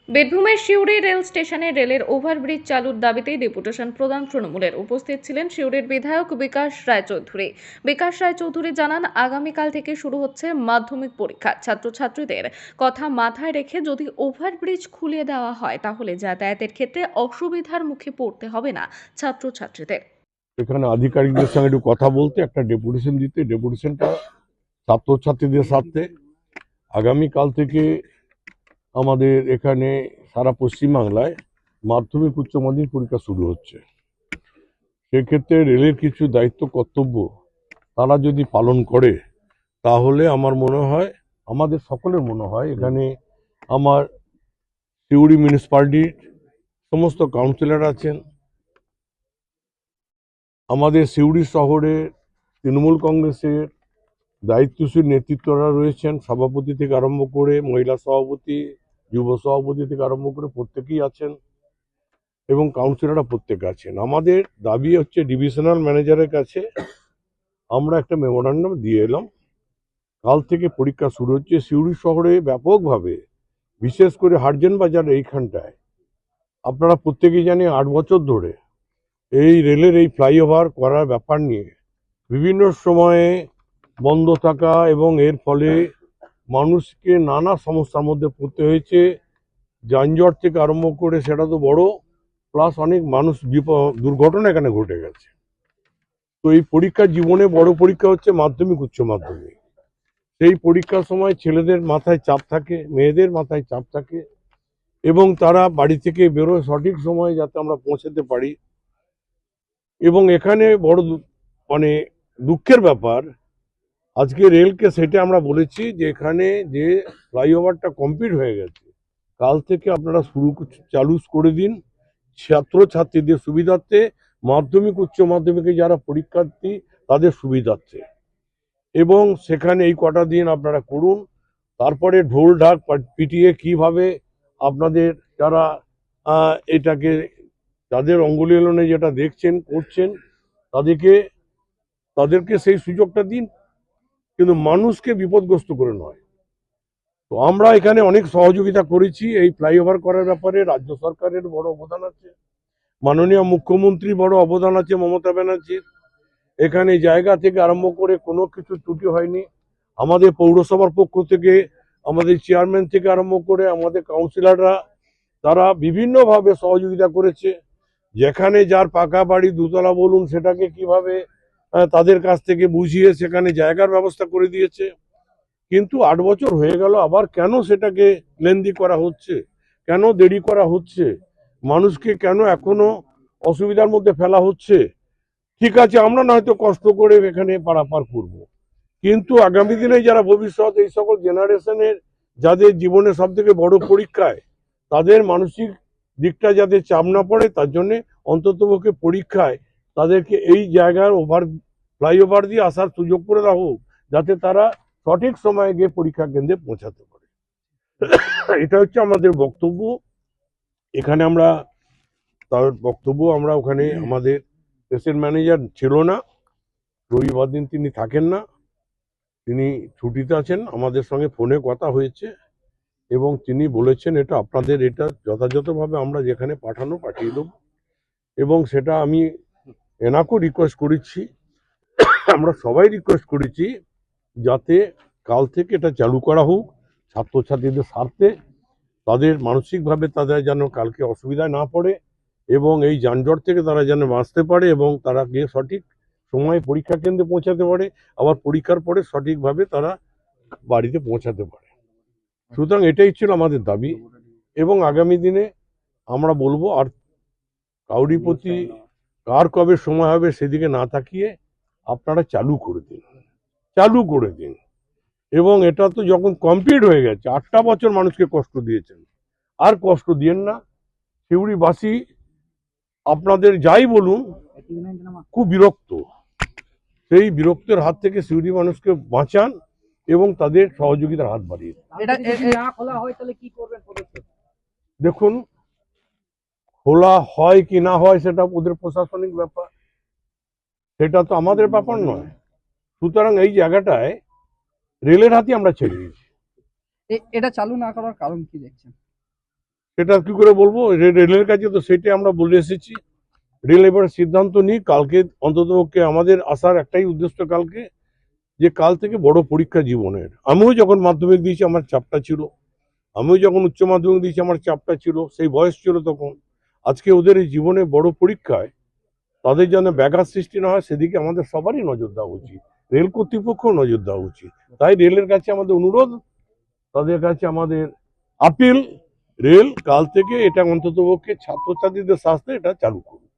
বীরভূমের সিউড়ি রেল স্টেশনে রেলের ওভারব্রিজ চালুর দাবিতে ডেপুটেশন প্রদান তৃণমূলের। উপস্থিত ছিলেন সিউড়ির বিধায়ক বিকাশ রায়চৌধুরী। বিকাশ রায়চৌধুরী জানান, আগামীকাল থেকে শুরু হচ্ছে মাধ্যমিক পরীক্ষা। ছাত্রছাত্রীদের কথা মাথায় রেখে যদি ওভারব্রিজ খুলে দেওয়া হয় তাহলে যাতায়াতের ক্ষেত্রে অসুবিধার মুখে পড়তে হবে না ছাত্রছাত্রীদের। এখানে আধিকারিকদের সঙ্গে একটু কথা বলতে, একটা ডেপুটেশন দিতে, ডেপুটেশনটা ছাত্রছাত্রীদের স্বার্থে। আগামীকাল থেকে আমাদের এখানে সারা পশ্চিমবাংলায় মাধ্যমিক উচ্চ মাধ্যমিক পরীক্ষা শুরু হচ্ছে। সেক্ষেত্রে রেলের কিছু দায়িত্ব কর্তব্য তারা যদি পালন করে তাহলে আমার মনে হয়, আমাদের সকলের মনে হয়, এখানে আমার সিউড়ি মিউনিসিপ্যালিটির সমস্ত কাউন্সিলর আছেন, আমাদের সিউড়ি শহরে তৃণমূল কংগ্রেসের দায়িত্বশীল নেতৃত্বরা রয়েছেন, সভাপতি থেকে আরম্ভ করে মহিলা সভাপতি, যুব সভাপতি থেকে আরম্ভ করে প্রত্যেকেই আছেন এবং কাউন্সিলররা প্রত্যেকে আছেন। আমাদের দাবি হচ্ছে ডিভিশনাল ম্যানেজারের কাছে আমরা একটা মেমোরান্ডাম দিয়ে এলাম। কাল থেকে পরীক্ষা শুরু হচ্ছে সিউড়ি শহরে ব্যাপকভাবে, বিশেষ করে হাটজেন বাজার এইখানটায়। আপনারা প্রত্যেকেই জানেন 8 বছর ধরে এই রেলের এই ফ্লাইওভার করার ব্যাপার নিয়ে বিভিন্ন সময়ে বন্ধ থাকা এবং এর ফলে মানুষকে নানা সমস্যার মধ্যে পড়তে হয়েছে। যানজট থেকে আরম্ভ করে সেটা তো বড়, প্লাস অনেক মানুষ দুর্ঘটনা এখানে ঘটে গেছে। তো এই পরীক্ষা জীবনে বড় পরীক্ষা হচ্ছে মাধ্যমিক উচ্চ মাধ্যমিক। সেই পরীক্ষার সময় ছেলেদের মাথায় চাপ থাকে, মেয়েদের মাথায় চাপ থাকে এবং তারা বাড়ি থেকে বেরোয় সঠিক সময়ে যাতে আমরা পৌঁছাতে পারি। এবং এখানে বড় মানে দুঃখের ব্যাপার, আজকে রেলকে সেটা আমরা বলেছি যে এখানে যে ফ্লাইওভারটা কমপ্লিট হয়ে গেছে, কাল থেকে আপনারা চালু করে দিন ছাত্রছাত্রীদের সুবিধার্থে, মাধ্যমিক উচ্চ মাধ্যমিকে যারা পরীক্ষার্থী তাদের সুবিধার্থে। এবং সেখানে এই কটা দিন আপনারা করুন, তারপরে ঢোল ঢাক পিটিয়ে কিভাবে আপনাদের যারা এটাকে তাদের অঙ্গুলিলনে যেটা দেখছেন করছেন তাদেরকে সেই সুযোগটা দিন, কিন্তু মানুষকে বিপদগ্রস্ত করে নয়। তো আমরা এখানে অনেক সহযোগিতা করেছি এই ফ্লাইওভার করার ব্যাপারে। রাজ্য সরকারের বড় অবদান আছে, মাননীয় মুখ্যমন্ত্রী বড় অবদান আছে, মমতা ব্যানার্জির। এখানে জায়গা থেকে আরম্ভ করে কোনো কিছু ত্রুটি হয়নি। আমাদের পৌরসভার পক্ষ থেকে, আমাদের চেয়ারম্যান থেকে আরম্ভ করে আমাদের কাউন্সিলররা তারা বিভিন্নভাবে সহযোগিতা করেছে। যেখানে যার পাকা বাড়ি দুতলা বলুন, সেটাকে কিভাবে তাদের কাছ থেকে বুঝিয়ে সেখানে জায়গার ব্যবস্থা করে দিয়েছে। কিন্তু 8 বছর হয়ে গেল, আবার কেন সেটাকে লেন্দি করা হচ্ছে, কেন দেরি করা হচ্ছে, মানুষকে কেন এখনো অসুবিধার মধ্যে ফেলা হচ্ছে? ঠিক আছে, আমরা নয়তো কষ্ট করে এখানে পারাপার করব, কিন্তু আগামী দিনে যারা ভবিষ্যৎ এই সকল জেনারেশনের যাদের জীবনে সব থেকে বড় পরীক্ষায়, তাদের মানসিক দিকটা যাতে চাপ না পড়ে তার জন্য অন্ততপক্ষে পরীক্ষায় তাদেরকে এই জায়গার ফ্লাইওভার দিয়ে আসার সুযোগ করে দেওয়া হোক, যাতে তারা সঠিক সময়ে গিয়ে পরীক্ষা কেন্দ্রে পৌঁছাতে পারে। এটা হচ্ছে আমাদের বক্তব্য। এখানে আমরা তার বক্তব্য আমরা ওখানে আমাদের স্টেশন ম্যানেজার ছিল না, রবিবার দিন তিনি থাকেন না, তিনি ছুটিতে আছেন। আমাদের সঙ্গে ফোনে কথা হয়েছে এবং তিনি বলেছেন এটা আপনাদের, এটা যথাযথভাবে আমরা যেখানে পাঠিয়ে দেবো। এবং সেটা আমি এনাকেও রিকোয়েস্ট করেছি, আমরা সবাই রিকোয়েস্ট করেছি যাতে কাল থেকে এটা চালু করা হোক ছাত্রছাত্রীদের স্বার্থে, তাদের মানসিকভাবে তাদের যেন কালকে অসুবিধায় না পড়ে এবং এই যানজট থেকে তারা যেন বাঁচতে পারে এবং তারা গিয়ে সঠিক সময়ে পরীক্ষা কেন্দ্রে পৌঁছাতে পারে, আবার পরীক্ষার পরে সঠিকভাবে তারা বাড়িতে পৌঁছাতে পারে। সুতরাং এটাই ছিল আমাদের দাবি এবং আগামী দিনে আমরা বলবো, আর কাউরি প্রতি কার কবে সময় হবে সেদিকে না তাকিয়ে আপনারা চালু করে দিন। এবং এটা তো যখন কমপ্লিট হয়ে গেছে, 8টা বছর মানুষকে কষ্ট দিয়েছেন, আর কষ্ট দিয়েন না। সিউড়িবাসী আপনাদের যাই বলুন খুব বিরক্ত, সেই বিরক্তের হাত থেকে সিউড়ি মানুষকে বাঁচান এবং তাদের সহযোগিতার হাত বাড়িয়ে দেখুন। খোলা হয় কি না হয় সেটা ওদের প্রশাসনিক ব্যাপার, সেটা তো আমাদের ব্যাপার নয়। সুতরাং এই জায়গাটায় রেলের হাতে আমরা ছেড়ে দিয়েছি। এটা চালু না করার কারণ কি দেখছেন? সেটা কি করে বলবো, রেলের কাছে তো সেটাই আমরা বলে এসেছি। রেল এবার সিদ্ধান্ত নিই, কালকে অন্ততপক্ষে আমাদের আসার একটাই উদ্দেশ্য কালকে, যে কাল থেকে বড় পরীক্ষা জীবনের। আমিও যখন মাধ্যমিক দিয়েছি আমার চাপটা ছিল, আমিও যখন উচ্চ মাধ্যমিক দিয়েছি আমার চাপটা ছিল, সেই বয়স ছিল তখন। আজকে ওদের এই জীবনে বড় পরীক্ষায় তাদের যেন ব্যাঘাত সৃষ্টি না হয় সেদিকে আমাদের সবারই নজর দেওয়া উচিত, রেল কর্তৃপক্ষ নজর দেওয়া উচিত। তাই রেলের কাছে আমাদের অনুরোধ, তাদের কাছে আমাদের আপিল, রেল কাল থেকে এটা অন্ততপক্ষে ছাত্রছাত্রীদের স্বাস্থ্যে এটা চালু করুন।